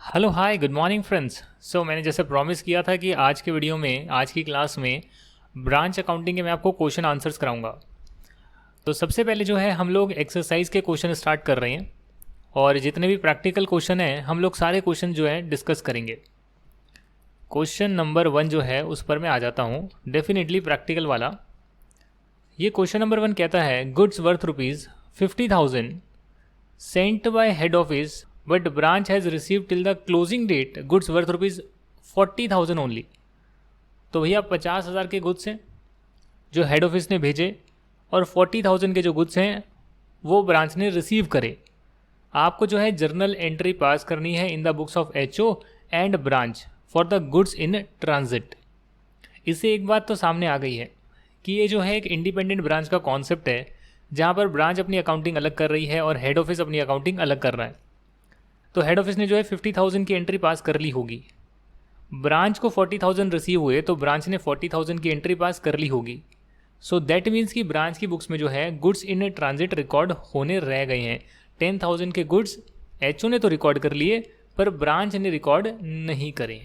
Hello hi good morning friends. मैंने जैसे promise किया था कि आज के वीडियो में आज की क्लास में ब्रांच अकाउंटिंग के मैं आपको क्वेश्चन आंसर्स कराऊंगा। तो सबसे पहले जो है हम लोग एक्सरसाइज के क्वेश्चन स्टार्ट कर रहे हैं और जितने भी प्रैक्टिकल क्वेश्चन हैं हम लोग सारे क्वेश्चन जो है डिस्कस करेंगे। क्वेश्चन नंबर 1 जो है उस पर मैं आ जाता हूँ, डेफिनेटली प्रैक्टिकल वाला। ये क्वेश्चन नंबर 1 कहता है goods worth ₹50,000 sent by head office but branch has receive till the closing date goods worth ₹40,000 only. तो भैया 50,000 के गुड्स हैं जो हेड ऑफिस ने भेजे और 40,000 के जो गुड्स हैं वो ब्रांच ने रिसीव करे। आपको जो है जर्नल एंट्री पास करनी है इन the books of HO and branch for the goods in transit. इससे एक बात तो सामने आ गई है कि ये जो है एक इंडिपेंडेंट ब्रांच का कॉन्सेप्ट है, जहाँ पर ब्रांच अपनी अकाउंटिंग अलग कर रही है और हेड ऑफिस अपनी अकाउंटिंग अलग कर रहा है। तो हेड ऑफिस ने जो है 50,000 की एंट्री पास कर ली होगी, ब्रांच को 40,000 रिसीव हुए तो ब्रांच ने 40,000 की एंट्री पास कर ली होगी। सो दैट मीन्स कि ब्रांच की बुक्स में जो है गुड्स इन ट्रांजिट रिकॉर्ड होने रह गए हैं। 10,000 के गुड्स एचओ ने तो रिकॉर्ड कर लिए पर ब्रांच ने रिकॉर्ड नहीं करे।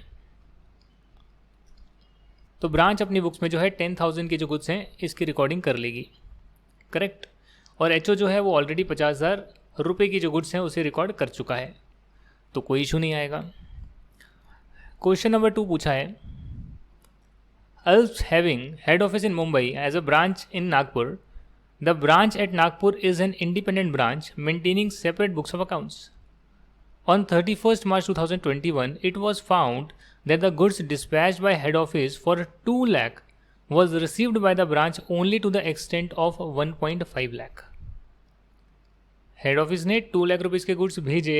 तो ब्रांच अपनी बुक्स में जो है 10,000 के जो गुड्स हैं इसकी रिकॉर्डिंग कर लेगी, करेक्ट। और एचओ जो है वो ऑलरेडी 50,000 रुपये की जो गुड्स हैं उसे रिकॉर्ड कर चुका है, तो कोई इशू नहीं आएगा। क्वेश्चन नंबर 2 पूछा है Alps having head office in Mumbai as a branch in Nagpur, the branch at Nagpur is an independent branch maintaining separate books of accounts. On 31st March 2021, it was found that the goods dispatched by head office for 2 lakh was received by the branch only to the extent of 1.5 lakh. Head office ने 2 lakh rupees के goods भेजे,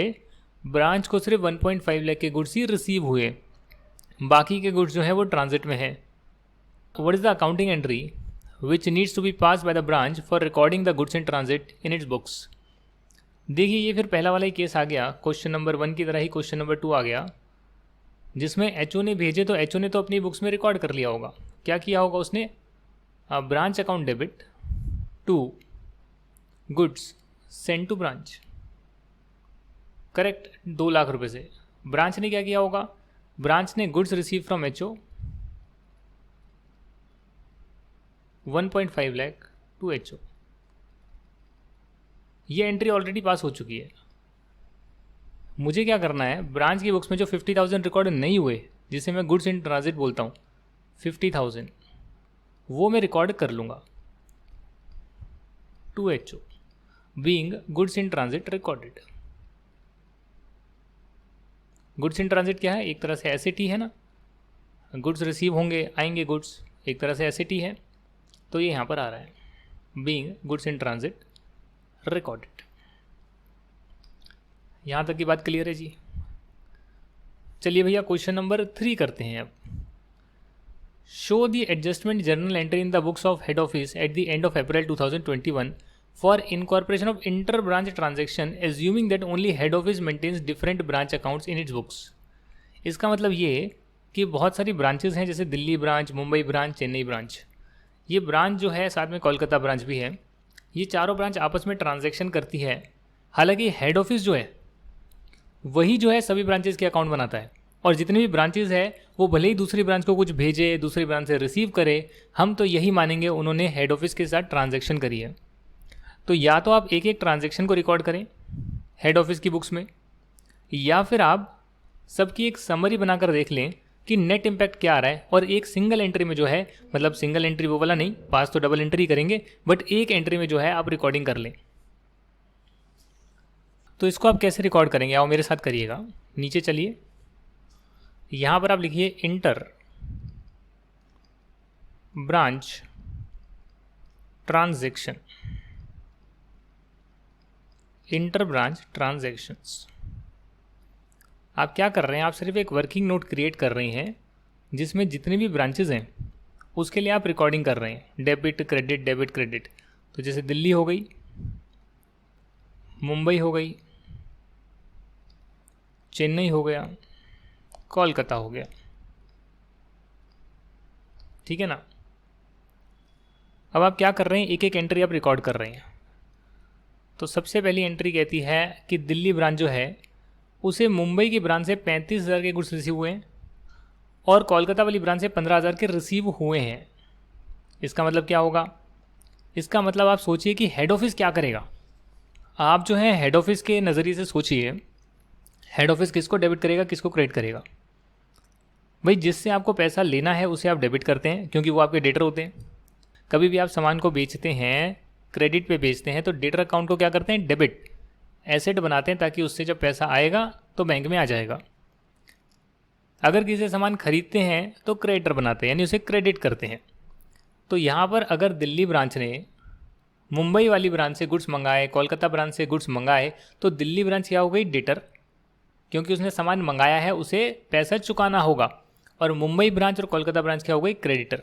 branch को सिर्फ 1.5 लाख के goods ही receive हुए, बाकी के goods जो है वो ट्रांजिट में है। What is the accounting entry which needs to be pass by the branch for recording the goods in transit in its books. देखिए ये फिर पहला वाला ही केस आ गया, क्वेश्चन नंबर 1 की तरह ही क्वेश्चन नंबर 2 आ गया, जिसमें एचओ ने भेजे तो एचओ ने तो अपनी बुक्स में रिकॉर्ड कर लिया होगा। क्या किया होगा उसने? Branch account debit to goods send to branch, correct. 2 lakh रुपए से ब्रांच ने क्या किया होगा? ब्रांच ने goods receive from HO 1.5 lakh to HO. ये एंट्री ऑलरेडी पास हो चुकी है। मुझे क्या करना है, ब्रांच की बुक्स में जो 50,000 रिकॉर्ड नहीं हुए, जिसे मैं गुड्स इन ट्रांजिट बोलता हूँ, 50,000 वो मैं रिकॉर्ड कर लूँगा to HO being goods in transit recorded. Goods in transit क्या है? एक तरह से एसेट ही है ना, गुड्स रिसीव होंगे, आएंगे गुड्स, एक तरह से एसेट ही है, तो ये यहाँ पर आ रहा है being goods in transit recorded. यहाँ तक की बात क्लियर है जी। चलिए भैया क्वेश्चन नंबर 3 करते हैं अब। Show the adjustment journal entry in the books of head office at the end of April 2021 for incorporation of inter branch transaction assuming that only head office maintains different branch accounts in its books. इसका मतलब ये कि बहुत सारी branches हैं, जैसे Delhi branch, Mumbai branch, Chennai branch. ये branch जो है, साथ में कोलकाता ब्रांच भी है, ये चारों ब्रांच आपस में ट्रांजैक्शन करती है। हालांकि हेड ऑफिस जो है वही जो है सभी ब्रांचेस के अकाउंट बनाता है, और जितनी भी ब्रांचेस है वो भले ही दूसरी ब्रांच को कुछ भेजे, दूसरी ब्रांच से रिसीव करे, हम तो यही मानेंगे उन्होंने हेड ऑफिस के साथ ट्रांजैक्शन करी है। तो या तो आप एक एक ट्रांजैक्शन को रिकॉर्ड करें हेड ऑफिस की बुक्स में, या फिर आप सबकी एक समरी बनाकर देख लें कि नेट इम्पैक्ट क्या आ रहा है, और एक सिंगल एंट्री में जो है, मतलब सिंगल एंट्री वो वाला नहीं, पास तो डबल एंट्री करेंगे, बट एक एंट्री में जो है आप रिकॉर्डिंग कर लें। तो इसको आप कैसे रिकॉर्ड करेंगे, आओ मेरे साथ करिएगा। नीचे चलिए, यहाँ पर आप लिखिए inter branch transaction, inter branch transactions. आप क्या कर रहे हैं? आप सिर्फ एक वर्किंग नोट क्रिएट कर रहे हैं जिसमें जितनी भी ब्रांचेज हैं उसके लिए आप रिकॉर्डिंग कर रहे हैं, डेबिट क्रेडिट डेबिट क्रेडिट। तो जैसे दिल्ली हो गई, मुंबई हो गई, चेन्नई हो गया, कोलकाता हो गया, ठीक है ना। अब आप क्या कर रहे हैं, एक एक एंट्री आप रिकॉर्ड कर रहे हैं। तो सबसे पहली एंट्री कहती है कि दिल्ली ब्रांच जो है उसे मुंबई की ब्रांच से 35,000 के गुड्स रिसीव हुए हैं और कोलकाता वाली ब्रांच से 15,000 के रिसीव हुए हैं। इसका मतलब क्या होगा? इसका मतलब आप सोचिए कि हेड ऑफिस क्या करेगा। आप जो है हेड ऑफिस के नज़रिए से सोचिए, हेड ऑफिस किसको डेबिट करेगा, किसको क्रेडिट करेगा? भाई जिससे आपको पैसा लेना है उसे आप डेबिट करते हैं क्योंकि वो आपके डेटर होते हैं। कभी भी आप सामान को बेचते हैं, क्रेडिट पे बेचते हैं, तो डेटर अकाउंट को क्या करते हैं? डेबिट एसेट बनाते हैं ताकि उससे जब पैसा आएगा तो बैंक में आ जाएगा। अगर किसी से सामान खरीदते हैं तो क्रेडिटर बनाते हैं, यानी उसे क्रेडिट करते हैं। तो यहाँ पर अगर दिल्ली ब्रांच ने मुंबई वाली ब्रांच से गुड्स मंगाए, कोलकाता ब्रांच से गुड्स मंगाए, तो दिल्ली ब्रांच क्या हो गई? डेटर, क्योंकि उसने सामान मंगाया है, उसे पैसा चुकाना होगा। और मुंबई ब्रांच और कोलकाता ब्रांच क्या हो गई? क्रेडिटर।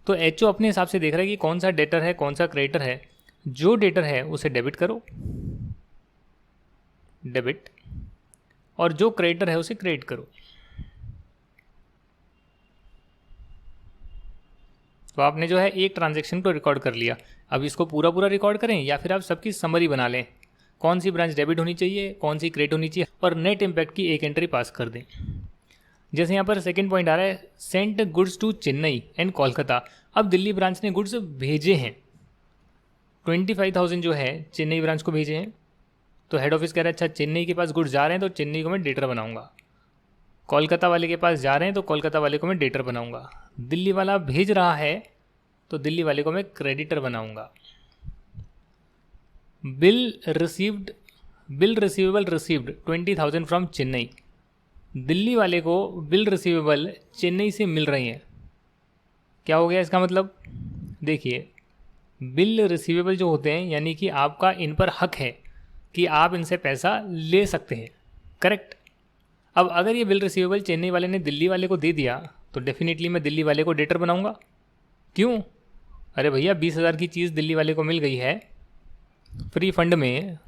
तो एचओ अपने हिसाब से देख रहा है कि कौन सा डेटर है, कौन सा क्रेडिटर है। जो डेटर है उसे डेबिट करो, डेबिट, और जो क्रेडिटर है उसे क्रेडिट करो। तो आपने जो है एक ट्रांजैक्शन को रिकॉर्ड कर लिया। अब इसको पूरा पूरा रिकॉर्ड करें या फिर आप सबकी समरी बना लें, कौन सी ब्रांच डेबिट होनी चाहिए, कौन सी क्रेडिट होनी चाहिए, और नेट इम्पैक्ट की एक एंट्री पास कर दें। जैसे यहाँ पर सेकंड पॉइंट आ रहा है, sent goods to Chennai and Kolkata. अब दिल्ली ब्रांच ने गुड्स भेजे हैं, 25,000 जो है चेन्नई ब्रांच को भेजे हैं। तो हेड ऑफिस कह रहा है अच्छा चेन्नई के पास गुड्स जा रहे हैं तो चेन्नई को मैं डेटर बनाऊंगा। कोलकाता वाले के पास जा रहे हैं तो कोलकाता वाले को मैं डेटर बनाऊंगा। दिल्ली वाला भेज रहा है तो दिल्ली वाले को मैं क्रेडिटर बनाऊंगा। Bill receivable received 20,000 from Chennai. Delhi वाले को बिल रिसीवेबल चेन्नई से मिल रही हैं। क्या हो गया इसका मतलब? देखिए, बिल रिसीवेबल जो होते हैं यानी कि आपका इन पर हक है कि आप इनसे पैसा ले सकते हैं, करेक्ट। अब अगर ये बिल रिसीवेबल चेन्नई वाले ने दिल्ली वाले को दे दिया तो डेफिनेटली मैं दिल्ली वाले को डेटर बनाऊंगा। क्यों? अरे भैया 20,000 की चीज़ दिल्ली वाले को मिल गई है फ्री फंड में।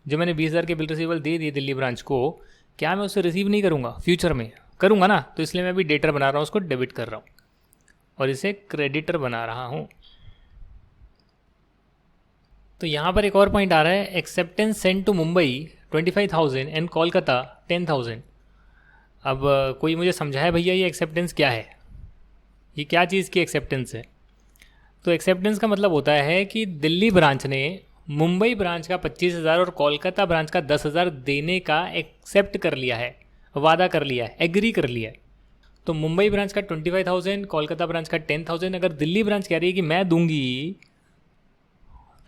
जो मैंने 20,000 के बिल रिसीवेबल दे दिए दिल्ली ब्रांच को, क्या मैं उसे रिसीव नहीं करूँगा? फ्यूचर में करूँगा ना। तो इसलिए मैं अभी डेटर बना रहा हूँ, उसको डेबिट कर रहा हूँ और इसे क्रेडिटर बना रहा हूँ। तो यहाँ पर एक और पॉइंट आ रहा है, acceptance send to Mumbai 25,000 and Kolkata 10,000। अब कोई मुझे समझाए भैया ये एक्सेप्टेंस क्या है, ये क्या चीज़ की एक्सेप्टेंस है? तो एक्सेप्टेंस का मतलब होता है कि दिल्ली ब्रांच ने मुंबई ब्रांच का 25,000 और कोलकाता ब्रांच का 10,000 देने का एक्सेप्ट कर लिया है, वादा कर लिया है, एग्री कर लिया है। तो मुंबई ब्रांच का 25,000, कोलकाता ब्रांच का 10,000 अगर दिल्ली ब्रांच कह रही है कि मैं दूंगी,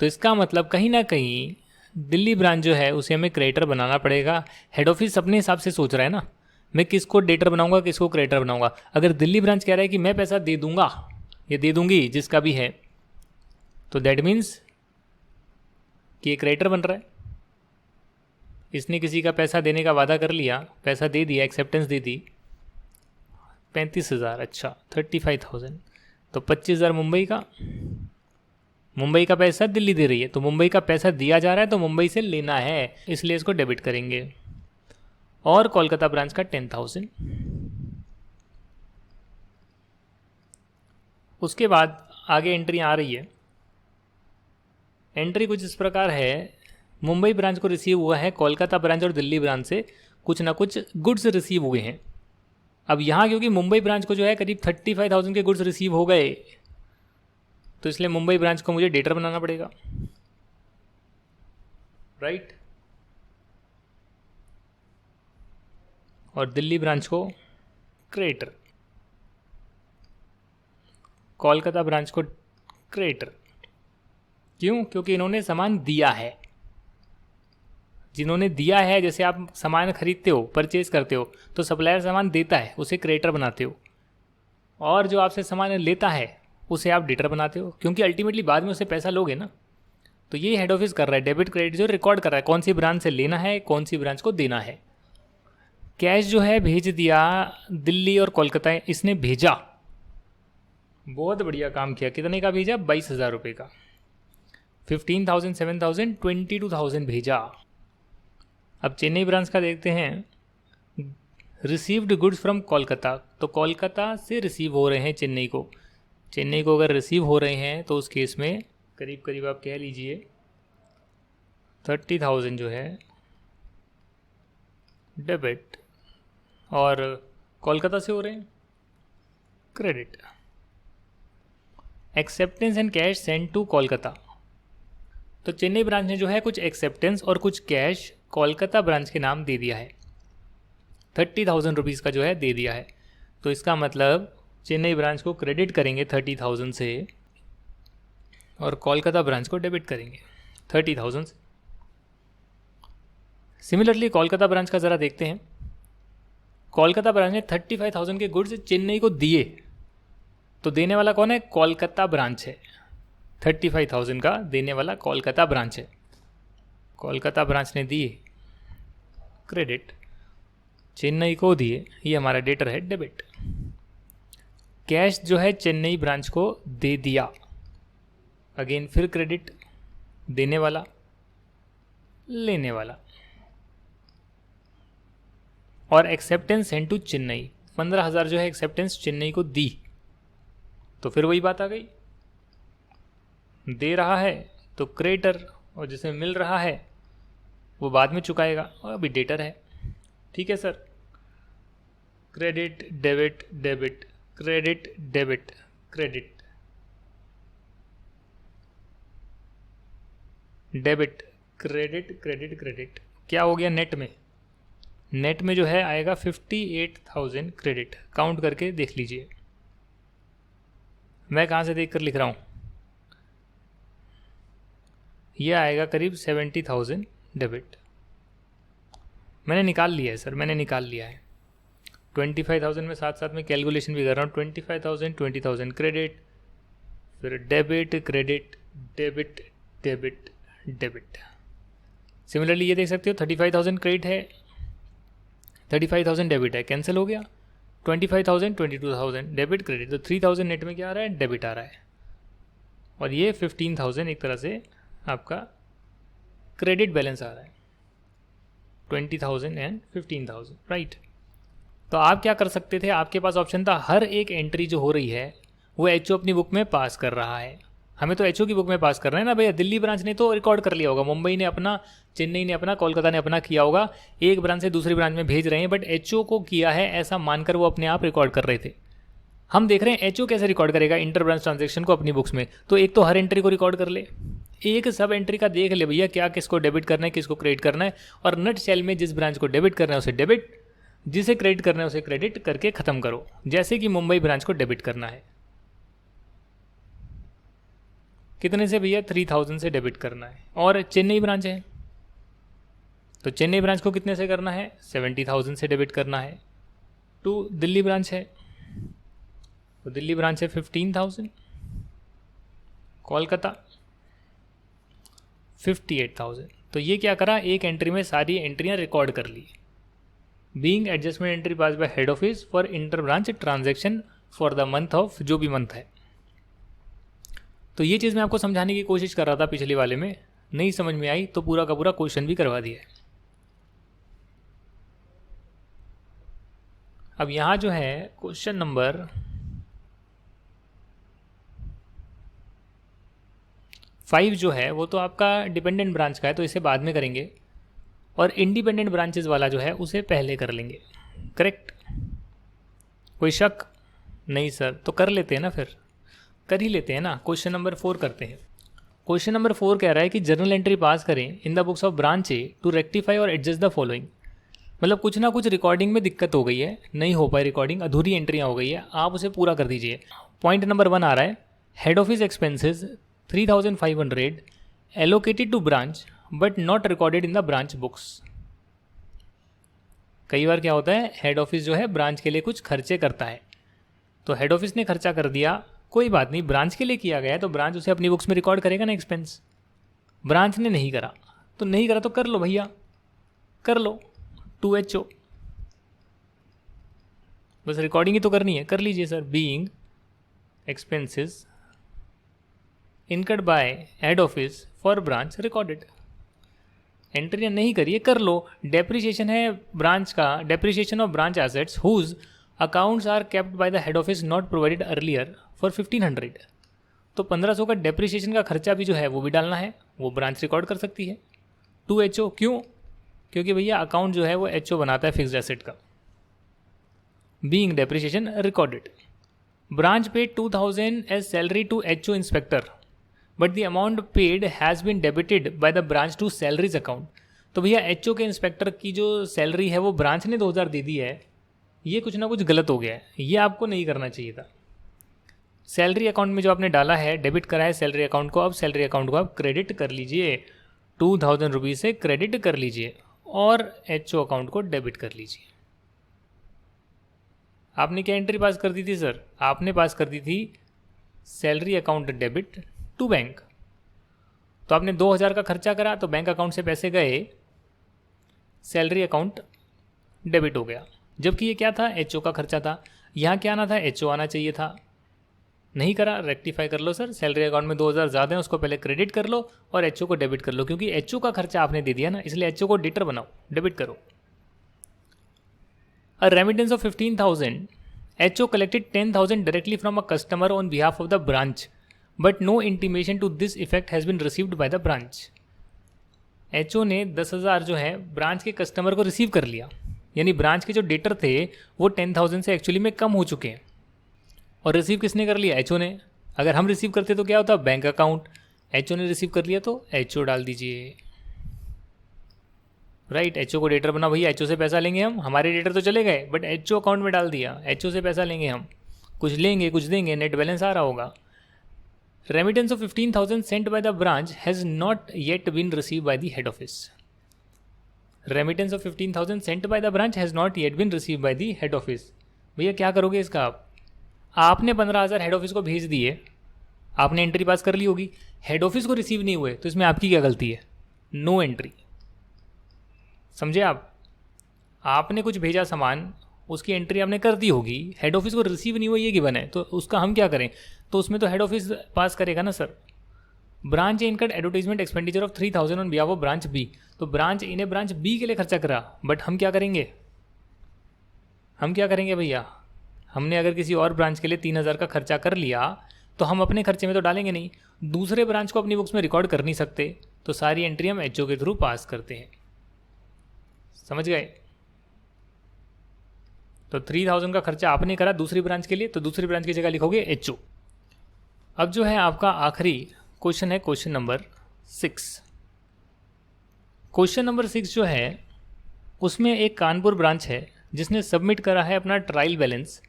तो इसका मतलब कहीं ना कहीं दिल्ली ब्रांच जो है उसे हमें क्रेडिटर बनाना पड़ेगा। हेड ऑफिस अपने हिसाब से सोच रहा है ना, मैं किसको डेटर बनाऊंगा, किसको क्रेडिटर बनाऊंगा। अगर दिल्ली ब्रांच कह रहा है कि मैं पैसा दे दूंगा या दे दूंगी जिसका भी है, तो दैट मीन्स कि ये क्रेडिटर बन रहा है। इसने किसी का पैसा देने का वादा कर लिया, पैसा दे दिया, एक्सेप्टेंस दे दी 35,000, अच्छा 35,000, तो 25,000 मुंबई का पैसा दिल्ली दे रही है, तो मुंबई का पैसा दिया जा रहा है तो मुंबई से लेना है, इसलिए इसको डेबिट करेंगे। और कोलकाता ब्रांच का 10,000। उसके बाद आगे एंट्री आ रही है। एंट्री कुछ इस प्रकार है, मुंबई ब्रांच को रिसीव हुआ है, कोलकाता ब्रांच और दिल्ली ब्रांच से कुछ ना कुछ गुड्स रिसीव हुए हैं। अब यहाँ क्योंकि मुंबई ब्रांच को जो है करीब 35,000 के गुड्स रिसीव हो गए, तो इसलिए मुंबई ब्रांच को मुझे डेटर बनाना पड़ेगा, राइट। और दिल्ली ब्रांच को क्रेडिटर, कोलकाता ब्रांच को क्रेडिटर। क्यों? क्योंकि इन्होंने सामान दिया है। जिन्होंने दिया है, जैसे आप सामान खरीदते हो, परचेज करते हो, तो सप्लायर सामान देता है, उसे क्रेडिटर बनाते हो, और जो आपसे सामान लेता है उसे आप डेटर बनाते हो, क्योंकि अल्टीमेटली बाद में उसे पैसा लोगे ना। तो ये हेड ऑफिस कर रहा है, डेबिट क्रेडिट जो रिकॉर्ड कर रहा है, कौन सी ब्रांच से लेना है, कौन सी ब्रांच को देना है। कैश जो है भेज दिया दिल्ली और कोलकाता, इसने भेजा, बहुत बढ़िया काम किया। कितने का भेजा? 22,000 रुपये का। 15,000, 7,000, 22,000 भेजा। अब चेन्नई ब्रांच का देखते हैं, रिसीव्ड गुड्स फ्रॉम कोलकाता, तो कोलकाता से रिसीव हो रहे हैं चेन्नई को। चेन्नई को अगर रिसीव हो रहे हैं तो उस केस में करीब करीब आप कह लीजिए 30,000 जो है डेबिट, और कोलकाता से हो रहे हैं credit. Acceptance and cash send to Kolkata, तो चेन्नई ब्रांच ने जो है कुछ एक्सेप्टेंस और कुछ कैश कोलकाता ब्रांच के नाम दे दिया है, 30,000 रुपीज़ का जो है दे दिया है। तो इसका मतलब चेन्नई ब्रांच को क्रेडिट करेंगे 30,000 से और कोलकाता ब्रांच को डेबिट करेंगे 30,000 से। सिमिलरली कोलकाता ब्रांच का ज़रा देखते हैं। कोलकाता ब्रांच ने 35,000 के गुड्स चेन्नई को दिए, तो देने वाला कौन है? कोलकाता ब्रांच है। 35,000 का देने वाला कोलकाता ब्रांच है, कोलकाता ब्रांच ने दिए क्रेडिट, चेन्नई को दिए, ये हमारा डेटर है डेबिट। कैश जो है चेन्नई ब्रांच को दे दिया, अगेन फिर क्रेडिट, देने वाला लेने वाला। और एक्सेप्टेंस सेंड टू चेन्नई, 15,000 जो है एक्सेप्टेंस चेन्नई को दी, तो फिर वही बात आ गई, दे रहा है तो क्रेडिटर, और जिसे मिल रहा है वो बाद में चुकाएगा, और अभी डेटर है। ठीक है sir, credit debit debit, credit debit credit, debit credit credit credit. क्या हो गया नेट में? नेट में जो है आएगा 58,000 क्रेडिट। काउंट करके देख लीजिए, मैं कहाँ से देख कर लिख रहा हूँ, यह आएगा करीब 70,000 डेबिट। मैंने निकाल लिया है सर, मैंने निकाल लिया है। 25,000 में साथ साथ में कैलकुलेशन भी कर रहा हूँ। 25,000 20,000 क्रेडिट, फिर debit credit debit debit debit. Similarly ये देख सकते हो 35,000 क्रेडिट है, 35,000 डेबिट है, कैंसिल हो गया। 25,000 22,000 डेबिट क्रेडिट, तो 3,000 नेट में क्या आ रहा है? डेबिट आ रहा है। और ये 15,000 एक तरह से आपका क्रेडिट बैलेंस आ रहा है, 20,000 एंड 15,000, राइट। तो आप क्या कर सकते थे? आपके पास ऑप्शन था, हर एक एंट्री जो हो रही है वो एचओ अपनी बुक में पास कर रहा है। हमें तो एचओ की बुक में पास कर रहे हैं ना भैया। दिल्ली ब्रांच ने तो रिकॉर्ड कर लिया होगा, मुंबई ने अपना, चेन्नई ने अपना, कोलकाता ने अपना किया होगा, एक ब्रांच से दूसरी ब्रांच में भेज रहे हैं, बट एचओ को किया है ऐसा मानकर वो अपने आप रिकॉर्ड कर रहे थे। हम देख रहे हैं एचओ कैसे रिकॉर्ड करेगा इंटर ब्रांच ट्रांजेक्शन को अपनी बुक्स में। तो एक तो हर एंट्री को रिकॉर्ड कर ले, एक सब एंट्री का देख ले भैया, क्या किसको डेबिट करना है, किसको क्रेडिट करना है, और नट शेल में जिस ब्रांच को डेबिट करना है उसे डेबिट, जिसे क्रेडिट करना है उसे क्रेडिट करके ख़त्म करो। जैसे कि मुंबई ब्रांच को डेबिट करना है, कितने से भैया? 3,000 से डेबिट करना है। और चेन्नई ब्रांच है तो चेन्नई ब्रांच को कितने से करना है? 70,000 से डेबिट करना है। टू दिल्ली ब्रांच है तो दिल्ली ब्रांच है 15,000, कोलकाता 58,000। तो ये क्या करा? एक एंट्री में सारी एंट्रियां रिकॉर्ड कर ली। Being adjustment entry pass by head office for inter branch transaction for the month of, जो भी मंथ है। तो ये चीज़ मैं आपको समझाने की कोशिश कर रहा था पिछले वाले में, नहीं समझ में आई तो पूरा का पूरा क्वेश्चन भी करवा दिया है। अब यहाँ जो है क्वेश्चन नंबर 5 जो है वो तो आपका डिपेंडेंट ब्रांच का है, तो इसे बाद में करेंगे, और इंडिपेंडेंट ब्रांचेस वाला जो है उसे पहले कर लेंगे। करेक्ट? कोई शक? नहीं सर, तो कर लेते हैं ना, फिर कर ही लेते हैं ना। क्वेश्चन नंबर 4 करते हैं। क्वेश्चन नंबर 4 कह रहा है कि जर्नल एंट्री पास करें in the books of branch A to rectify और एडजस्ट द फॉलोइंग। मतलब कुछ ना कुछ रिकॉर्डिंग में दिक्कत हो गई है, नहीं हो पाई रिकॉर्डिंग, अधूरी एंट्रियाँ हो गई है, आप उसे पूरा कर दीजिए। पॉइंट नंबर 1 आ रहा है, head office expenses 3,500 allocated to branch but not recorded in the branch books. कई बार क्या होता है, हेड ऑफिस जो है ब्रांच के लिए कुछ खर्चे करता है, तो हेड ऑफिस ने खर्चा कर दिया, कोई बात नहीं, ब्रांच के लिए किया गया है तो ब्रांच उसे अपनी बुक्स में रिकॉर्ड करेगा ना एक्सपेंस। ब्रांच ने नहीं करा तो नहीं करा, तो कर लो भैया, कर लो 2HO, बस रिकॉर्डिंग ही तो करनी है, कर लीजिए sir. Being expenses incurred by head office for branch recorded, entry नहीं करिए, कर लो। डेप्रिसिएशन है ब्रांच का, depreciation of branch assets whose accounts are kept by the head office not provided earlier for 1,500। तो 1,500 का डेप्रिसिएशन का खर्चा भी जो है वो भी डालना है, वो ब्रांच रिकॉर्ड कर सकती है। 2HO क्यों? क्योंकि भैया अकाउंट जो है वो एचओ बनाता है फिक्स्ड एसेट का। Being depreciation recorded, branch paid 2000 as salary to HO inspector but the amount paid has been debited by the branch to salaries account. तो भैया एचओ के इंस्पेक्टर की जो सैलरी है वो ब्रांच ने 2000 दे दी है, ये कुछ ना कुछ गलत हो गया है, ये आपको नहीं करना चाहिए था। सैलरी अकाउंट में जो आपने डाला है, डेबिट करा है सैलरी अकाउंट को, अब सैलरी अकाउंट को आप क्रेडिट कर लीजिए, 2000 रुपीज़ से क्रेडिट कर लीजिए और एचओ अकाउंट को डेबिट कर लीजिए। आपने क्या एंट्री पास कर दी थी सर? आपने पास कर दी थी salary account debit to bank. तो आपने 2000 का खर्चा करा तो बैंक अकाउंट से पैसे गए, सैलरी अकाउंट डेबिट हो गया, जबकि ये क्या था? एचओ का खर्चा था। यहाँ क्या आना था? एचओ आना चाहिए था। नहीं करा, रेक्टिफाई कर लो सर, सैलरी अकाउंट में 2000 ज़्यादा है, उसको पहले क्रेडिट कर लो और एचओ को डेबिट कर लो, क्योंकि एचओ का खर्चा आपने दे दिया ना, इसलिए एचओ को डेटर बनाओ, डेबिट करो। A remittance of 15,000, HO collected 10,000 directly from a customer on behalf of the branch, but no intimation to this effect has been received by the branch. HO ने 10,000 जो है ब्रांच के customer को receive कर लिया, यानी branch के जो डेटर थे वो 10,000 से एक्चुअली में कम हो चुके हैं, और रिसीव किसने कर लिया? HO ने। अगर हम रिसीव करते तो क्या होता? Bank account. HO ने रिसीव कर लिया तो HO डाल दीजिए, राइट। एचओ को डेटर बना, भैया एचओ से पैसा लेंगे हम, हमारे डेटर तो चले गए बट एचओ अकाउंट में डाल दिया, एचओ से पैसा लेंगे हम, कुछ लेंगे कुछ देंगे, नेट बैलेंस आ रहा होगा। Remittance of 15,000 sent by the branch has not yet been receive by the head office. Remittance of 15,000 sent by the branch has not yet been receive by the head office. भैया क्या करोगे इसका आप? आपने 15,000 head office को भेज दिए, आपने एंट्री पास कर ली होगी, हेड ऑफिस को रिसीव नहीं हुए, तो इसमें आपकी क्या गलती है? No entry. समझे आप? आपने कुछ भेजा सामान, उसकी एंट्री आपने कर दी होगी, हेड ऑफिस को रिसीव नहीं हुआ ये गिवन है, तो उसका हम क्या करें? तो उसमें तो हेड ऑफिस पास करेगा ना sir. Branch A incurred advertisement expenditure of 3,000 on behalf of branch B. तो ब्रांच ए ने ब्रांच बी के लिए खर्चा करा, बट हम क्या करेंगे? हम क्या करेंगे भैया? हमने अगर किसी और ब्रांच के लिए 3,000 का खर्चा कर लिया तो हम अपने खर्चे में तो डालेंगे नहीं, दूसरे ब्रांच को अपनी बुक्स में रिकॉर्ड कर नहीं सकते, तो सारी एंट्री हम एचओ के थ्रू पास करते हैं। समझ गए? तो 3,000 का खर्चा आपने करा दूसरी ब्रांच के लिए, तो दूसरी ब्रांच की जगह लिखोगे एचओ। अब जो है आपका आखिरी क्वेश्चन है, क्वेश्चन नंबर 6। क्वेश्चन नंबर 6 जो है उसमें एक कानपुर ब्रांच है जिसने सबमिट करा है अपना trial balance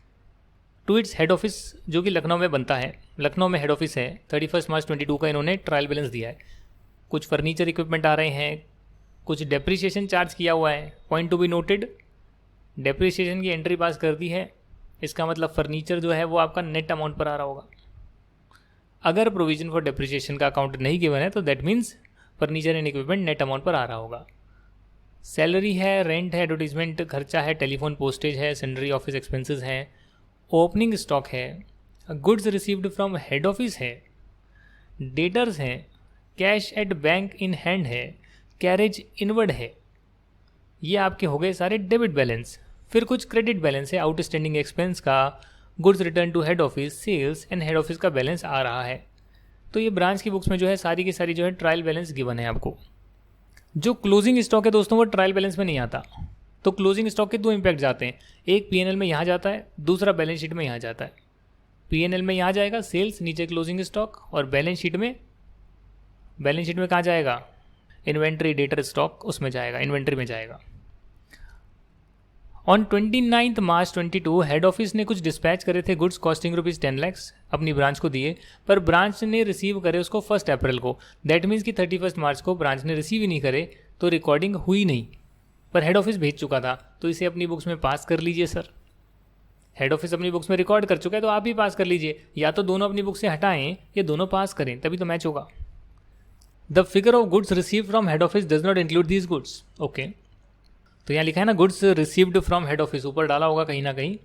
to its head office, जो कि लखनऊ में बनता है, लखनऊ में हेड ऑफिस है। 31 मार्च 22 का इन्होंने ट्रायल बैलेंस दिया है। कुछ फर्नीचर इक्विपमेंट आ रहे हैं, कुछ डेप्रिसिएशन चार्ज किया हुआ है। Point to be noted, depreciation की एंट्री पास कर दी है, इसका मतलब फर्नीचर जो है वो आपका नेट अमाउंट पर आ रहा होगा। अगर प्रोविजन फॉर डेप्रिसिएशन का अकाउंट नहीं गिवन है तो that means furniture and equipment net amount पर आ रहा होगा। सैलरी है, रेंट है, एडवर्टीजमेंट खर्चा है, टेलीफोन पोस्टेज है, सेंडरी ऑफिस एक्सपेंसेस हैं, ओपनिंग स्टॉक है, goods received from head office है, डेटर्स हैं, cash at bank in hand है, कैरेज इनवर्ड है। ये आपके हो गए सारे डेबिट बैलेंस। फिर कुछ क्रेडिट बैलेंस है, आउटस्टैंडिंग एक्सपेंस का, goods return to head office, sales and head office का बैलेंस आ रहा है। तो ये ब्रांच की बुक्स में जो है सारी की सारी जो है ट्रायल बैलेंस गिवन है आपको। जो क्लोजिंग स्टॉक है दोस्तों वो ट्रायल बैलेंस में नहीं आता। तो क्लोजिंग स्टॉक के दो इम्पैक्ट जाते हैं, एक पीएनएल में यहाँ जाता है, दूसरा बैलेंस शीट में यहाँ जाता है। पीएनएल में यहाँ जाएगा सेल्स, नीचे क्लोजिंग स्टॉक, और बैलेंस शीट में कहाँ जाएगा? इन्वेंट्री, डेटर, स्टॉक उसमें जाएगा, इन्वेंट्री में जाएगा। ऑन 29 मार्च 22 हेड ऑफिस ने कुछ डिस्पैच करे थे गुड्स कॉस्टिंग ₹10 लाख अपनी ब्रांच को दिए, पर ब्रांच ने रिसीव करे उसको 1 अप्रैल को। दैट मीन्स कि 31 मार्च को ब्रांच ने रिसीव ही नहीं करे, तो रिकॉर्डिंग हुई नहीं, पर हेड ऑफिस भेज चुका था, तो इसे अपनी बुक्स में पास कर लीजिए सर। हेड ऑफिस अपनी बुक्स में रिकॉर्ड कर चुका है तो आप भी पास कर लीजिए, या तो दोनों अपनी बुक से हटाएं या दोनों पास करें, तभी तो मैच होगा। The figure of goods receive from head office does not include these goods. Okay, तो यहाँ लिखा है ना goods received from head office, ऊपर डाला होगा कहीं ना कहीं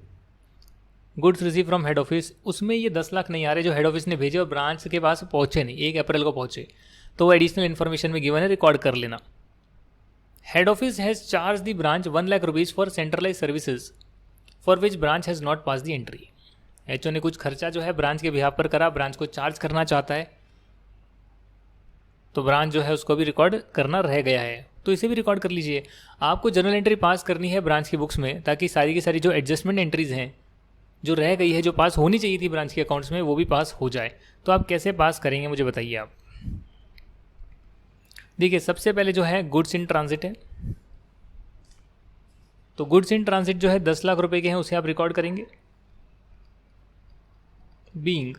goods receive from head office, उसमें ये 10 लाख नहीं आ रहे जो हेड ऑफिस ने भेजे और ब्रांच के पास पहुँचे नहीं, 1 अप्रैल को पहुँचे, तो वो एडिशनल इन्फॉर्मेशन में गिवन है, रिकॉर्ड कर लेना। Head office has charge the branch 1 lakh rupees for centralise services for which branch has not pass the entry. HO ने कुछ खर्चा जो है ब्रांच के बिहाफ पर करा, ब्रांच को चार्ज करना चाहता है, तो ब्रांच जो है उसको भी रिकॉर्ड करना रह गया है, तो इसे भी रिकॉर्ड कर लीजिए। आपको जर्नल एंट्री पास करनी है ब्रांच की बुक्स में, ताकि सारी की सारी जो एडजस्टमेंट एंट्रीज़ हैं जो रह गई है, जो पास होनी चाहिए थी ब्रांच के अकाउंट्स में, वो भी पास हो जाए। तो आप कैसे पास करेंगे मुझे बताइए आप। देखिए सबसे पहले जो है गुड्स इन ट्रांजिट है, तो गुड्स इन ट्रांजिट जो है 10 लाख रुपए के हैं, उसे आप रिकॉर्ड करेंगे। Being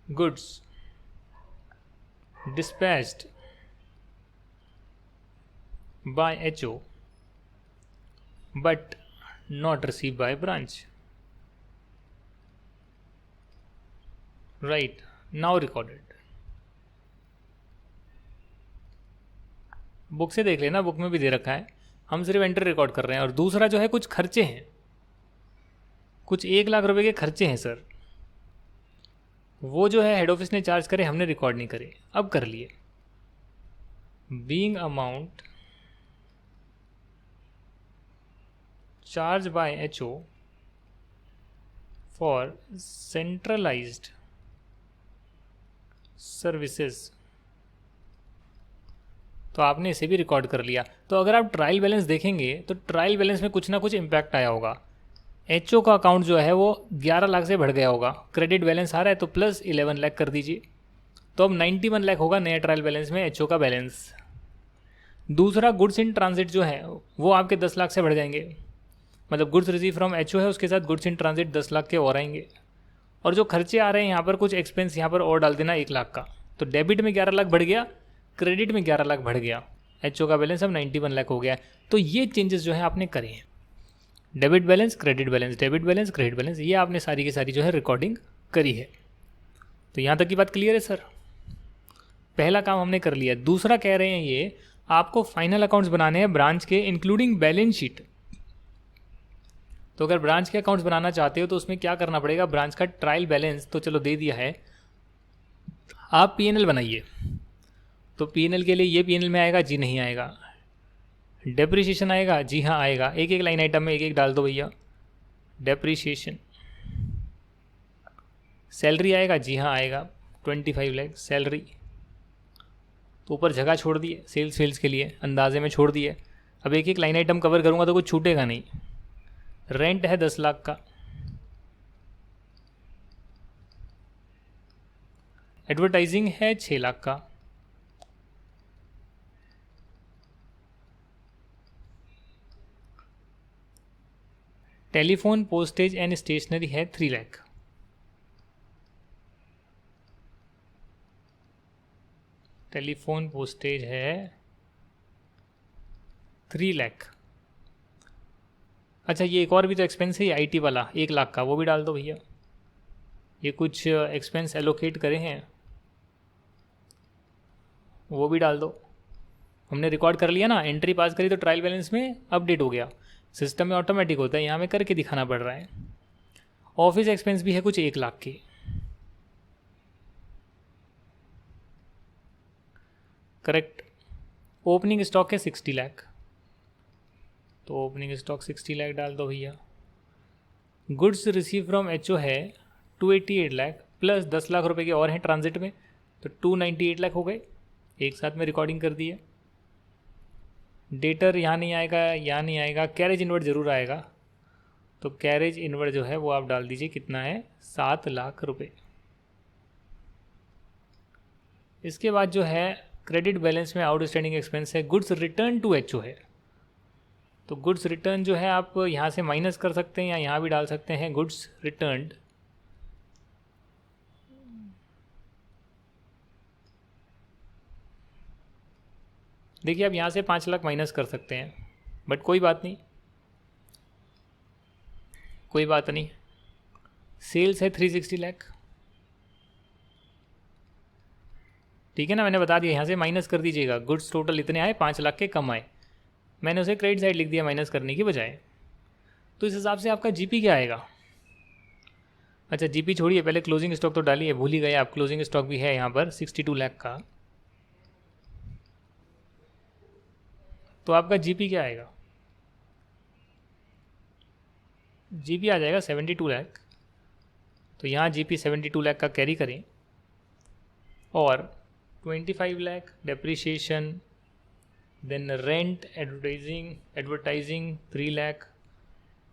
goods dispatched by HO but not received by branch. Right, now recorded. Book से देख लेना, बुक में भी दे रखा है, हम सिर्फ एंट्री रिकॉर्ड कर रहे हैं। और दूसरा जो है कुछ खर्चे हैं, कुछ 1 लाख रुपए के खर्चे हैं सर, वो जो है हेड ऑफिस ने चार्ज करे, हमने रिकॉर्ड नहीं करे, अब कर लिए। Being amount charge by HO for centralised services, तो आपने इसे भी रिकॉर्ड कर लिया। तो अगर आप ट्रायल बैलेंस देखेंगे तो ट्रायल बैलेंस में कुछ ना कुछ इम्पैक्ट आया होगा। HO का अकाउंट जो है वो 11 लाख से बढ़ गया होगा, क्रेडिट बैलेंस आ रहा है तो प्लस 11 लाख कर दीजिए, तो अब 91 लाख होगा नया ट्रायल बैलेंस में HO का बैलेंस। दूसरा गुड्स इन ट्रांजिट जो है वो आपके 10 लाख से बढ़ जाएंगे, मतलब गुड्स रिसीव फ्रॉम HO है, उसके साथ गुड्स इन ट्रांजिट 10 लाख के और आएंगे। और जो खर्चे आ रहे हैं यहाँ पर, कुछ एक्सपेंस यहाँ पर और डाल देना 1 लाख का, तो डेबिट में 11 लाख बढ़ गया, क्रेडिट में 11 लाख बढ़ गया, HO का बैलेंस अब 91 लाख हो गया। तो ये चेंजेस जो है आपने करे हैं, debit balance, credit balance, debit balance, credit balance, ये आपने सारी की सारी जो है रिकॉर्डिंग करी है। तो यहाँ तक की बात क्लियर है सर। पहला काम हमने कर लिया। दूसरा कह रहे हैं ये आपको फाइनल अकाउंट्स बनाने हैं ब्रांच के, इंक्लूडिंग बैलेंस शीट। तो अगर ब्रांच के अकाउंट्स बनाना चाहते हो तो उसमें क्या करना पड़ेगा, ब्रांच का ट्रायल बैलेंस तो चलो दे दिया है, आप P&L बनाइए। तो P&L के लिए ये P&L में आएगा जी, नहीं आएगा। डेप्रिसिएशन आएगा जी, हाँ आएगा। एक एक लाइन आइटम में एक एक डाल दो भैया। डेप्रिसिएशन। सैलरी आएगा जी, हाँ आएगा, 25 लाख सैलरी। तो ऊपर जगह छोड़ दिए सेल्स के लिए, अंदाजे में छोड़ दिए। अब एक एक लाइन आइटम कवर करूँगा तो कुछ छूटेगा नहीं। रेंट है 10 लाख का, एडवर्टाइजिंग है 6 लाख का, टेलीफोन पोस्टेज एंड स्टेशनरी है 3 लाख, टेलीफोन पोस्टेज है 3 लाख। अच्छा ये एक और भी तो एक्सपेंस है, ये IT वाला 1 लाख का, वो भी डाल दो भैया। ये कुछ एक्सपेंस एलोकेट करे हैं, वो भी डाल दो। हमने रिकॉर्ड कर लिया ना, एंट्री पास करी तो ट्रायल बैलेंस में अपडेट हो गया। सिस्टम में ऑटोमेटिक होता है, यहाँ में करके दिखाना पड़ रहा है। ऑफिस एक्सपेंस भी है कुछ 1 लाख की, करेक्ट। ओपनिंग स्टॉक है 60 लाख, तो ओपनिंग स्टॉक 60 लाख डाल दो भैया। गुड्स रिसीव फ्रॉम HO है 288 लाख, प्लस 10 लाख रुपए के और हैं ट्रांजिट में, तो 298 लाख हो गए, एक साथ में रिकॉर्डिंग कर दी है। डेटर यहाँ नहीं आएगा, यहाँ नहीं आएगा, कैरेज इनवर्ट ज़रूर आएगा, तो कैरेज इनवर्ट जो है वो आप डाल दीजिए, कितना है 7 लाख रुपए। इसके बाद जो है क्रेडिट बैलेंस में आउटस्टैंडिंग एक्सपेंस है, गुड्स रिटर्न टू HO है, तो गुड्स रिटर्न जो है आप यहाँ से माइनस कर सकते हैं या यहाँ भी डाल सकते हैं, गुड्स रिटर्न्ड। देखिए आप यहाँ से 5 लाख माइनस कर सकते हैं, बट कोई बात नहीं, कोई बात नहीं। सेल्स है 360 लाख, ठीक है ना, मैंने बता दिया, यहाँ से माइनस कर दीजिएगा। गुड्स टोटल इतने आए, 5 लाख के कम आए, मैंने उसे क्रेडिट साइड लिख दिया माइनस करने की बजाय। तो इस हिसाब से आपका GP क्या आएगा। अच्छा GP छोड़िए, पहले क्लोजिंग स्टॉक तो डालिए, भूल ही गए आप, क्लोजिंग स्टॉक भी है यहाँ पर 62 लाख का। तो आपका GP क्या आएगा, GP आ जाएगा 72 लाख। तो यहाँ GP 72 लाख का कैरी करें, और 25 lakh, depreciation, then rent, advertising 3 lakh,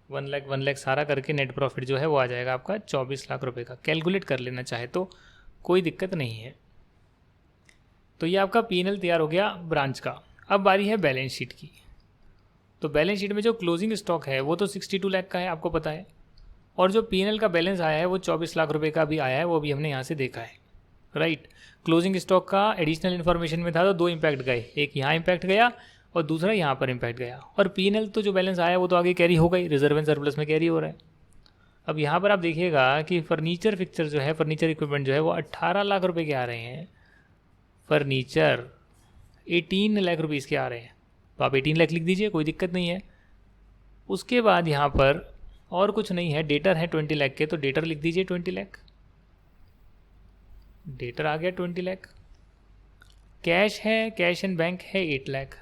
1 lakh सारा करके नेट प्रॉफिट जो है वो आ जाएगा आपका 24 लाख रुपए का। कैलकुलेट कर लेना चाहे तो कोई दिक्कत नहीं है। तो ये आपका P&L तैयार हो गया ब्रांच का। अब बारी है बैलेंस शीट की। तो बैलेंस शीट में जो क्लोजिंग स्टॉक है वो तो 62 लाख का है, आपको पता है, और जो P&L का बैलेंस आया है वो 24 लाख रुपए का भी आया है, वो भी हमने यहाँ से देखा है, राइट। क्लोजिंग स्टॉक का एडिशनल इन्फॉर्मेशन में था तो 2 इम्पैक्ट गए, एक यहाँ इम्पैक्ट गया और दूसरा यहाँ पर इम्पैक्ट गया। और P&L तो जो बैलेंस आया वो तो आगे कैरी हो गई, रिजर्व एंड सरप्लस में कैरी हो रहा है। अब यहाँ पर आप देखिएगा कि फर्नीचर फिक्चर जो है, फर्नीचर इक्विपमेंट जो है वो 18 लाख रुपए के आ रहे हैं, फर्नीचर 18 लाख रुपीज़ के आ रहे हैं, तो आप 18 लाख लिख दीजिए, कोई दिक्कत नहीं है। उसके बाद यहाँ पर और कुछ नहीं है, डेटर है 20 लाख के, तो डेटर लिख दीजिए 20 लाख, डेटर आ गया 20 लाख। कैश है, कैश एंड बैंक है 8 लाख,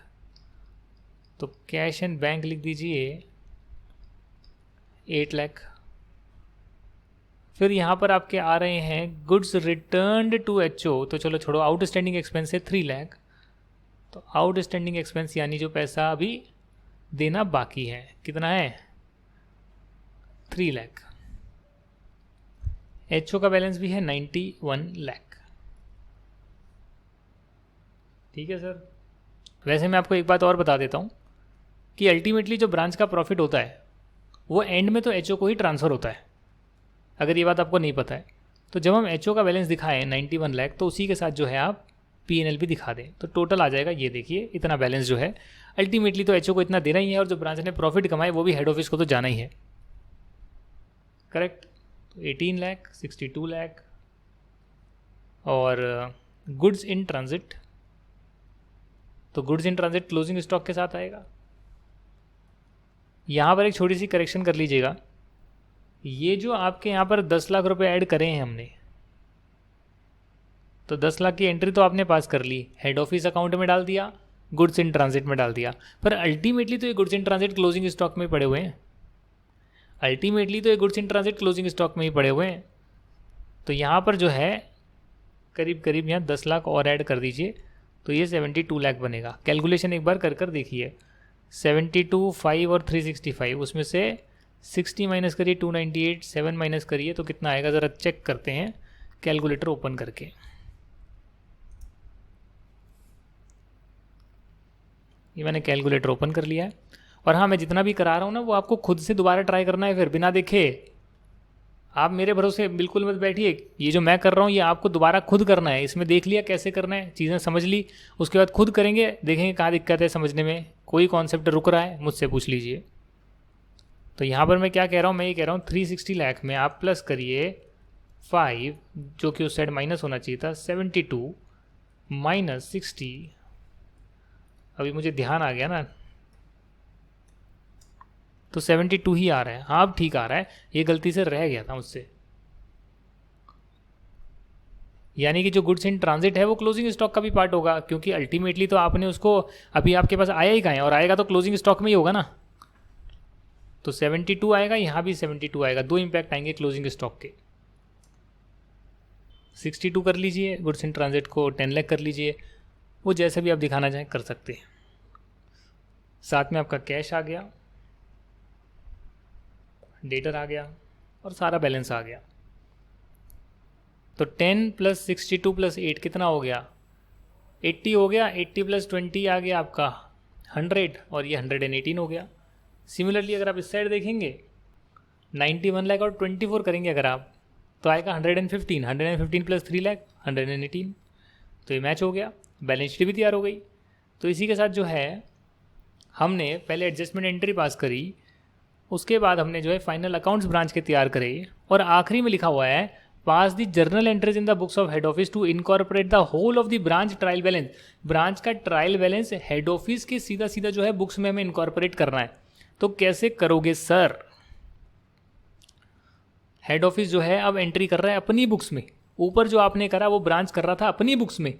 तो कैश एंड बैंक लिख दीजिए 8 लाख। फिर यहाँ पर आपके आ रहे हैं गुड्स रिटर्न्ड टू HO, तो चलो छोड़ो, आउटस्टैंडिंग एक्सपेंस है 3 लाख, तो आउटस्टैंडिंग एक्सपेंस यानी जो पैसा अभी देना बाकी है कितना है 3 लाख। HO का बैलेंस भी है 91 लाख। ठीक है सर। वैसे मैं आपको एक बात और बता देता हूँ कि अल्टीमेटली जो ब्रांच का प्रॉफिट होता है वो एंड में तो HO को ही ट्रांसफ़र होता है। अगर ये बात आपको नहीं पता है तो जब हम HO का बैलेंस दिखाएं 91 लाख, तो उसी के साथ जो है आप P&L भी दिखा दें, तो टोटल आ जाएगा, ये देखिए इतना बैलेंस जो है। अल्टीमेटली तो HO को इतना देना ही है, और जो ब्रांच ने प्रॉफिट कमाए वो भी हेड ऑफिस को तो जाना ही है, करेक्ट। तो 18 लाख, 62 लाख, और गुड्स इन ट्रांजिट, तो goods in transit closing stock के साथ आएगा। यहाँ पर एक छोटी सी करेक्शन कर लीजिएगा, ये जो आपके यहाँ पर 10 लाख रुपए ऐड करे हैं हमने, तो 10 लाख की एंट्री तो आपने पास कर ली, हेड ऑफिस अकाउंट में डाल दिया, गुड्स इन ट्रांजिट में डाल दिया, पर अल्टीमेटली तो ये goods in transit closing stock में पड़े हुए हैं, अल्टीमेटली तो ये goods in transit closing stock में ही पड़े हुए हैं। तो यहाँ पर जो है करीब करीब यहाँ 10 लाख और ऐड कर दीजिए, तो ये 72 लाख बनेगा। कैलकुलेशन एक बार कर देखिए, 72, 5 और 365, उसमें से 60 माइनस करिए, 298, 7 माइनस करिए, तो कितना आएगा ज़रा चेक करते हैं कैलकुलेटर ओपन करके। ये मैंने कैलकुलेटर ओपन कर लिया है, और हाँ, मैं जितना भी करा रहा हूँ ना वो आपको खुद से दोबारा ट्राई करना है, फिर बिना देखे। आप मेरे भरोसे बिल्कुल मत बैठिए, ये जो मैं कर रहा हूँ ये आपको दोबारा खुद करना है। इसमें देख लिया कैसे करना है, चीज़ें समझ ली, उसके बाद खुद करेंगे, देखेंगे कहाँ दिक्कत है समझने में, कोई कॉन्सेप्ट रुक रहा है मुझसे पूछ लीजिए। तो यहाँ पर मैं क्या कह रहा हूँ, मैं ये कह रहा हूँ 360 लाख में आप प्लस करिए 5, जो कि उस साइड माइनस होना चाहिए था, 72 माइनस 60, अभी मुझे ध्यान आ गया ना, तो 72 ही आ रहा है। हाँ अब ठीक आ रहा है, ये गलती से रह गया था मुझसे। यानी कि जो गुड्स इन ट्रांजिट है वो क्लोजिंग स्टॉक का भी पार्ट होगा, क्योंकि अल्टीमेटली तो आपने उसको, अभी आपके पास आया ही कहाँ है, और आएगा तो क्लोजिंग स्टॉक में ही होगा ना। तो 72 आएगा, यहाँ भी 72 आएगा, 2 इम्पैक्ट आएंगे क्लोजिंग स्टॉक के। 62 कर लीजिए, गुड्स इन ट्रांजिट को 10 लाख कर लीजिए, वो जैसे भी आप दिखाना चाहें कर सकते हैं। साथ में आपका कैश आ गया, डेटर आ गया, और सारा बैलेंस आ गया। तो 10 प्लस 62 प्लस 8 कितना हो गया, 80 हो गया। 80 प्लस 20 आ गया आपका 100, और ये 118 हो गया। सिमिलरली अगर आप इस साइड देखेंगे 91 लाख और 24 करेंगे अगर आप, तो आएगा 115, 115 प्लस 3 लाख 118, तो ये मैच हो गया, बैलेंस शीट भी तैयार हो गई। तो इसी के साथ जो है हमने पहले एडजस्टमेंट एंट्री पास करी, उसके बाद हमने जो है फाइनल अकाउंट्स ब्रांच के तैयार करे, और आखिरी में लिखा हुआ है pass the journal entries in the books of head office to incorporate the whole of the branch trial balance. Branch का ट्रायल बैलेंस हेड ऑफिस के सीधा सीधा जो है बुक्स में हमें इनकॉर्पोरेट करना है। तो कैसे करोगे सर? हेड ऑफिस जो है अब एंट्री कर रहा है अपनी बुक्स में, ऊपर जो आपने करा वो ब्रांच कर रहा था अपनी बुक्स में।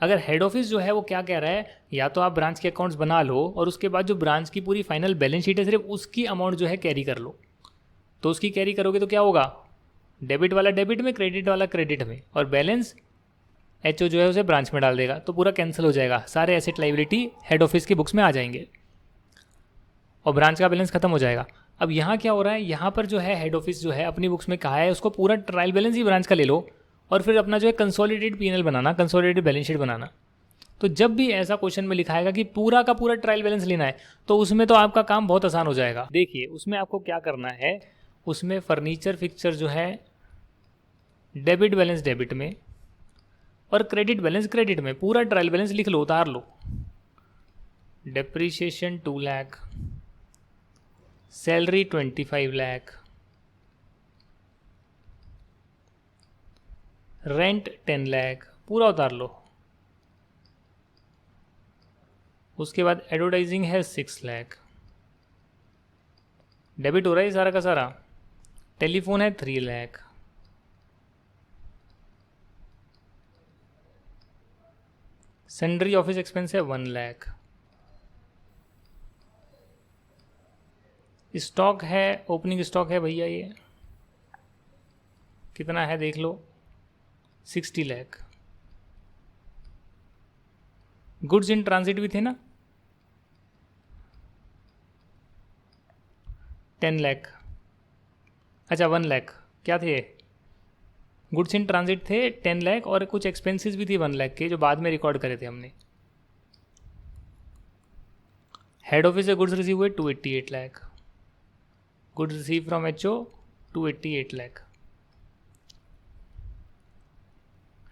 अगर हेड ऑफिस जो है वो क्या कह रहा है, या तो आप ब्रांच के अकाउंट्स बना लो और उसके बाद जो ब्रांच की पूरी फाइनल बैलेंस शीट है सिर्फ उसकी अमाउंट जो है कैरी कर लो। तो उसकी कैरी करोगे तो क्या होगा, डेबिट वाला डेबिट में, क्रेडिट वाला क्रेडिट में, और बैलेंस एचओ जो है उसे ब्रांच में डाल देगा, तो पूरा कैंसिल हो जाएगा, सारे एसेट लाइबिलिटी हेड ऑफिस की बुक्स में आ जाएंगे और ब्रांच का बैलेंस खत्म हो जाएगा। अब यहाँ क्या हो रहा है, यहाँ पर जो है हेड ऑफिस जो है अपनी बुक्स में कहा है उसको पूरा ट्रायल बैलेंस ही ब्रांच का ले लो और फिर अपना जो है कंसोलिडेटेड पीएनएल बनाना, कंसोलिडेटेड बैलेंस शीट बनाना। तो जब भी ऐसा क्वेश्चन में लिखा आएगा कि पूरा का पूरा ट्रायल बैलेंस लेना है, तो उसमें तो आपका काम बहुत आसान हो जाएगा। देखिए उसमें आपको क्या करना है, उसमें फर्नीचर फिक्सचर जो है डेबिट बैलेंस डेबिट में और क्रेडिट बैलेंस क्रेडिट में, पूरा ट्रायल बैलेंस लिख लो, उतार लो। Depreciation 2 lakh, salary 25 lakh, rent 10 lakh, पूरा उतार लो। उसके बाद एडवर्टाइजिंग है 6 लाख, डेबिट हो रहा है सारा का सारा। टेलीफोन है 3 लाख, सैंडरी ऑफिस एक्सपेंस है 1 लाख, स्टॉक है, ओपनिंग स्टॉक है भैया ये कितना है देख लो, 60 लाख। गुड्स इन ट्रांजिट भी थे ना 10 लाख, अच्छा 1 लाख, क्या थे गुड्स इन ट्रांजिट थे 10 लाख और कुछ एक्सपेंसेस भी थी 1 लाख के जो बाद में रिकॉर्ड करे थे हमने। हेड ऑफिस से गुड्स रिसीव हुए 288 lakh, goods receive from HO 288 lakh.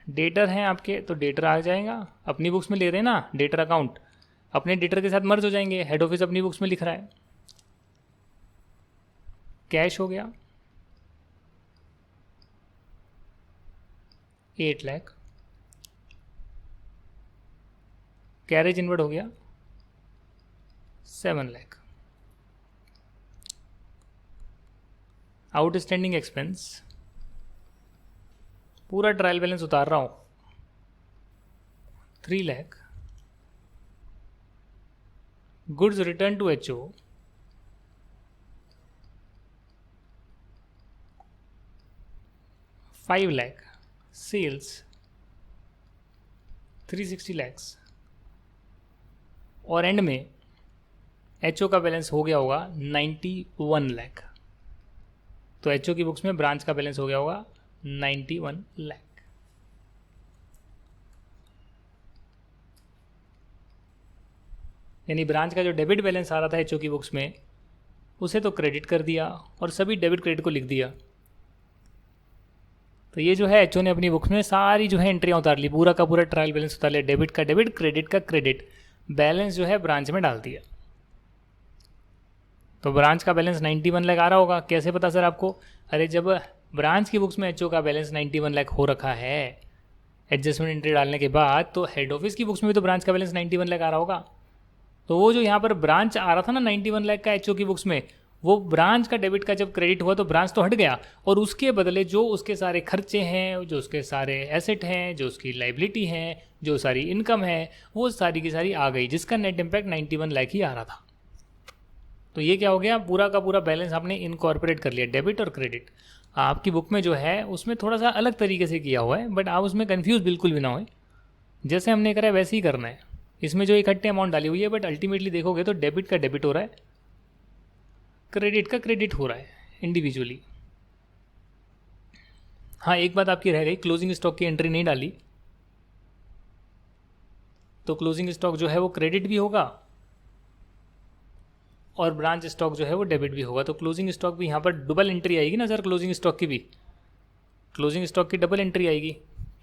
Debtor हैं आपके तो डेटर आ जाएगा, अपनी बुक्स में ले रहे हैं ना, डेटर अकाउंट अपने डेटर के साथ मर्ज हो जाएंगे, हेड ऑफिस अपनी बुक्स में लिख रहा है। कैश हो गया 8 लाख, कैरेज इनवर्ड हो गया 7 लाख, आउटस्टैंडिंग एक्सपेंस पूरा ट्रायल बैलेंस उतार रहा हूं 3 lakh, goods return to HO 5 lakh, sales 360 lakhs और एंड में एचओ का बैलेंस हो गया होगा 91 लाख। तो एचओ की बुक्स में ब्रांच का बैलेंस हो गया होगा 91 लाख। यानी ब्रांच का जो डेबिट बैलेंस आ रहा था एचओ की बुक्स में उसे तो क्रेडिट कर दिया और सभी डेबिट क्रेडिट को लिख दिया। तो ये जो है एचओ ने अपनी बुक्स में सारी जो है एंट्रियाँ उतार ली, पूरा का पूरा ट्रायल बैलेंस उतार लिया, डेबिट का डेबिट, क्रेडिट का क्रेडिट, बैलेंस जो है ब्रांच में डाल दिया। तो ब्रांच का बैलेंस 91 लाख आ रहा होगा। कैसे पता सर आपको? अरे जब ब्रांच की बुक्स में एचओ का बैलेंस 91 लाख हो रखा है एडजस्टमेंट एंट्री डालने के बाद, तो हेड ऑफिस की बुक्स में भी तो ब्रांच का बैलेंस 91 लाख आ रहा होगा। तो वो जो यहाँ पर ब्रांच आ रहा था ना 91 लाख का एचओ की बुक्स में, वो ब्रांच का डेबिट का जब क्रेडिट हुआ तो ब्रांच तो हट गया और उसके बदले जो उसके सारे खर्चे हैं, जो उसके सारे एसेट हैं, जो उसकी लाइबिलिटी हैं, जो सारी इनकम है, वो सारी की सारी आ गई, जिसका नेट इम्पैक्ट 91 लाख ही आ रहा था। तो ये क्या हो गया, पूरा का पूरा बैलेंस आपने इनकॉर्पोरेट कर लिया, डेबिट और क्रेडिट। आपकी बुक में जो है उसमें थोड़ा सा अलग तरीके से किया हुआ है, बट आप उसमें कन्फ्यूज़ बिल्कुल भी ना हो, जैसे हमने करा है वैसे ही करना है। इसमें जो इकट्ठे अमाउंट डाली हुई है, बट अल्टीमेटली देखोगे तो डेबिट का डेबिट हो रहा है, क्रेडिट का क्रेडिट हो रहा है इंडिविजुअली। हाँ, एक बात आपकी रह गई, क्लोजिंग स्टॉक की एंट्री नहीं डाली, तो क्लोजिंग स्टॉक जो है वो क्रेडिट भी होगा और ब्रांच स्टॉक जो है वो डेबिट भी होगा। तो क्लोजिंग स्टॉक भी यहाँ पर डबल एंट्री आएगी ना सर, क्लोजिंग स्टॉक की भी, क्लोजिंग स्टॉक की डबल एंट्री आएगी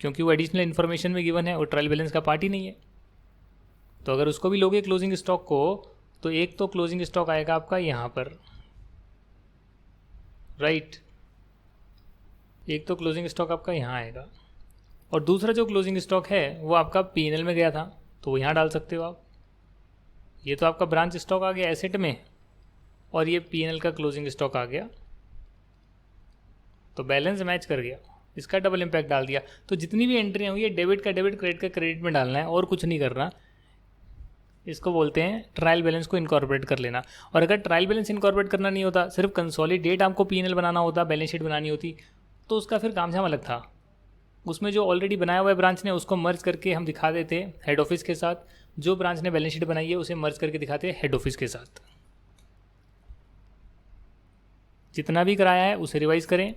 क्योंकि वो एडिशनल इन्फॉर्मेशन में गिवन है और ट्रायल बैलेंस का पार्ट ही नहीं है। तो अगर उसको भी लोगे क्लोजिंग स्टॉक को, तो एक तो क्लोजिंग स्टॉक आएगा आपका यहाँ पर, राइट, एक तो क्लोजिंग स्टॉक आपका यहाँ आएगा और दूसरा जो क्लोजिंग स्टॉक है वो आपका पीएनएल में गया था तो वो यहाँ डाल सकते हो आप। ये तो आपका ब्रांच स्टॉक आ गया एसेट में और ये पीएनएल का क्लोजिंग स्टॉक आ गया, तो बैलेंस मैच कर गया, इसका डबल इम्पैक्ट डाल दिया। तो जितनी भी एंट्रियाँ हुई है डेबिट का डेबिट, क्रेडिट का क्रेडिट में डालना है और कुछ नहीं करना। इसको बोलते हैं ट्रायल बैलेंस को इनकॉर्पोरेट कर लेना। और अगर ट्रायल बैलेंस इनकॉर्पोरेट करना नहीं होता, सिर्फ कंसोलिडेट आपको पीएनएल बनाना होता, बैलेंस शीट बनानी होती, तो उसका फिर काम झाम अलग था, उसमें जो ऑलरेडी बनाया हुआ है ब्रांच ने उसको मर्ज करके हम दिखा देते हैं हेड ऑफिस के साथ, जो ब्रांच ने बैलेंस शीट बनाई है उसे मर्ज करके दिखाते हैं हेड ऑफिस के साथ। जितना भी कराया है उसे रिवाइज करें।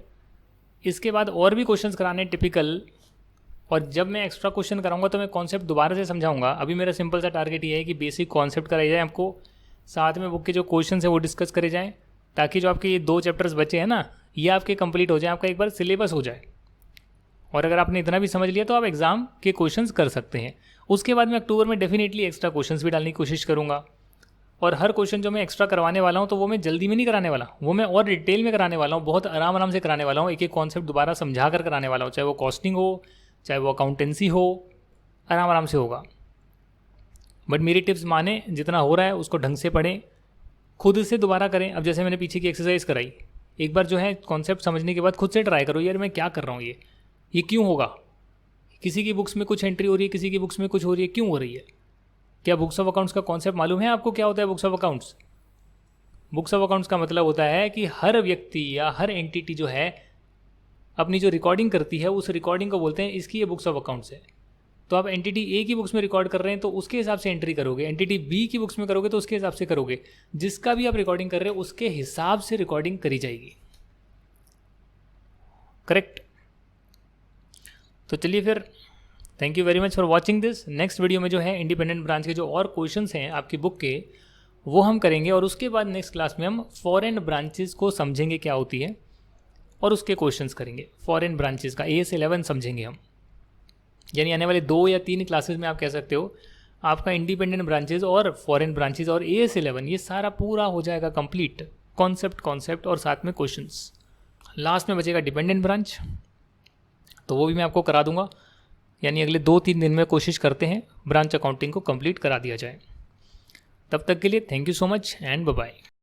इसके बाद और भी क्वेश्चंस कराने टिपिकल, और जब मैं एक्स्ट्रा क्वेश्चन कराऊंगा तो मैं कॉन्सेप्ट दोबारा से समझाऊंगा। अभी मेरा सिंपल सा टारगेट ये है कि बेसिक कॉन्सेप्ट कराई जाए आपको, साथ में बुक के जो क्वेश्चन है वो डिस्कस करे जाएँ, ताकि जो आपके ये 2 चैप्टर्स बचे हैं ना ये आपके कंप्लीट हो जाए, आपका एक बार सिलेबस हो जाए। और अगर आपने इतना भी समझ लिया तो आप एग्ज़ाम के क्वेश्चंस कर सकते हैं। उसके बाद मैं अक्टूबर में डेफिनेटली एक्स्ट्रा क्वेश्चंस भी डालने की कोशिश करूँगा। और हर क्वेश्चन जो मैं एक्स्ट्रा करवाने वाला हूँ तो वो मैं जल्दी में नहीं कराने वाला, वो मैं और डिटेल में कराने वाला हूँ, बहुत आराम आराम से कराने वाला हूँ। एक एक कॉन्सेप्ट दोबारा समझा कर कराने वाला हूँ, चाहे वो कॉस्टिंग हो चाहे वो अकाउंटेंसी हो, आराम आराम से होगा। बट मेरी टिप्स माने, जितना हो रहा है उसको ढंग से पढ़ें, खुद से दोबारा करें। अब जैसे मैंने पीछे की एक्सरसाइज कराई, एक बार जो है कॉन्सेप्ट समझने के बाद खुद से ट्राई करो, यार मैं क्या कर रहा हूँ, ये क्यों होगा। किसी की बुक्स में कुछ एंट्री हो रही है, किसी की बुक्स में कुछ हो रही है, क्यों हो रही है। क्या बुक्स ऑफ अकाउंट्स का कॉन्सेप्ट मालूम है आपको क्या होता है books of accounts? Books of accounts का मतलब होता है कि हर व्यक्ति या हर एंटिटी जो है अपनी जो रिकॉर्डिंग करती है उस रिकॉर्डिंग को बोलते हैं इसकी ये बुक्स ऑफ अकाउंट्स है। तो आप एंटिटी ए की बुक्स में रिकॉर्ड कर रहे हैं तो उसके हिसाब से एंट्री करोगे, एंटिटी बी की बुक्स में करोगे तो उसके हिसाब से करोगे, जिसका भी आप रिकॉर्डिंग कर रहे हो उसके हिसाब से रिकॉर्डिंग करी जाएगी। करेक्ट? तो चलिए फिर, thank you very much for watching this. Next video में जो है इंडिपेंडेंट ब्रांच के जो और क्वेश्चंस हैं आपकी बुक के वो हम करेंगे, और उसके बाद नेक्स्ट क्लास में हम फॉरेन ब्रांचेस को समझेंगे क्या होती है और उसके क्वेश्चंस करेंगे। फॉरेन ब्रांचेस का AS 11 समझेंगे हम, यानी आने वाले 2 या 3 क्लासेस में आप कह सकते हो आपका इंडिपेंडेंट ब्रांचेस और फॉरेन ब्रांचेस और AS 11 ये सारा पूरा हो जाएगा कंप्लीट, कॉन्सेप्ट और साथ में क्वेश्चंस। लास्ट में बचेगा डिपेंडेंट ब्रांच, तो वो भी मैं आपको करा दूंगा, यानी अगले 2-3 दिन में कोशिश करते हैं ब्रांच अकाउंटिंग को कंप्लीट करा दिया जाए। तब तक के लिए thank you so much and bye bye.